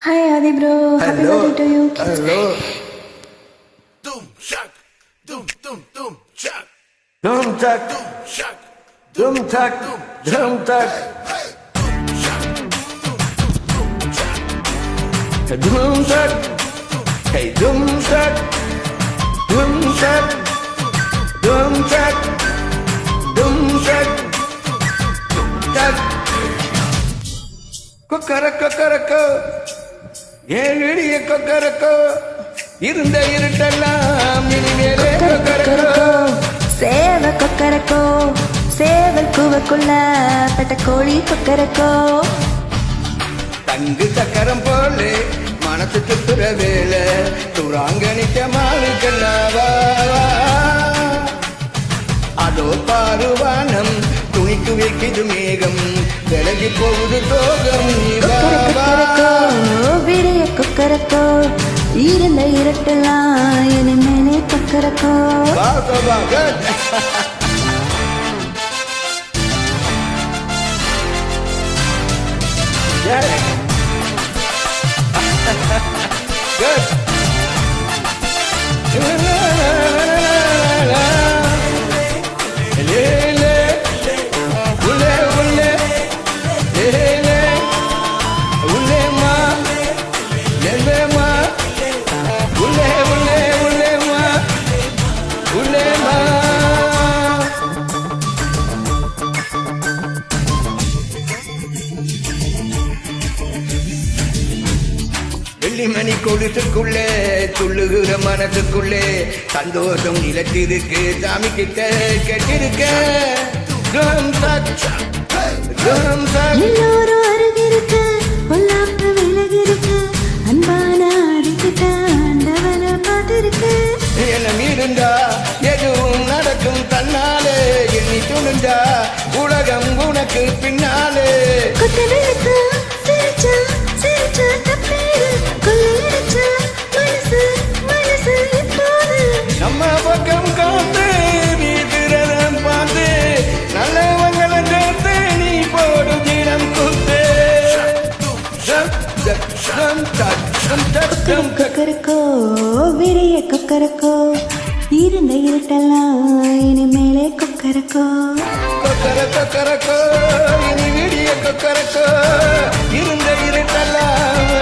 Hi Adi bro, happy birthday to you. Hello. Doom shock, doom doom doom shock, Dum tak, doom shock, dum tak, dum tak. Dum tak, hey dum tak, dum tak, dum tak, dum tak, tak. Kokkarakko ஏன் இடிய கொக்கரக்கோ இருந்த இருட்டெல்லாம் இனிமேலே கொக்கரக்கோ சேவ கொக்கரக்கோ சேவல் கூவக்குள்ள பெட்ட கோழி கொக்கரக்கோ தங்கு சக்கரம் போலே மனசு சுத்துற வேலை துராங்கனிக்க மாறுக்கல்லாவா அதோ பாருவானம் துணிக்கு வைக்குது மேகம் விலகி போகுது சோகம் கொக்கரக்கோ விடிய கொக்கரக்கோ இருந்த இருட்டெல்லாம் இனிமேலே கொக்கரக்கோ Good. வெள்ளிமணி கொலுசுக்குள்ளே துள்ளுகிற மனசுக்குள்ளே சந்தோஷம் நிலத்திருக்கு சாமி கிட்ட கெட்டிருக்க எல்லோரும் அருகிருக்கு பொல்லாப்பு விலகிருக்கு அன்பான அடிக்கிட்ட ஆண்டவனை பார்த்திருக்கு என்ன மீறுந்தா எதுவும் நடக்கும் தன்னாலே எண்ணி துணிந்தா உலகம் உனக்கு பின்னாலே கொத்தவிழுத்து சிரிச்சா சிரிச்சா தப்பேரு கொள்ளையடிச்சா மனசு மனசு இப்போது நம்ம பக்கம் காத்து வீசுறதம் பார்த்து நல்லவங்களை சேர்த்து நீ போடும் தினம் குத்து கொக்கரக்கோ விரிய கொக்கரக்கோ இருந்த இருட்டெல்லாம் இனிமேலே கொக்கரக்கோ கொக்கரக்கோ இனி விடிய கொக்கரக்கோ இருந்த இருட்டெல்லாம்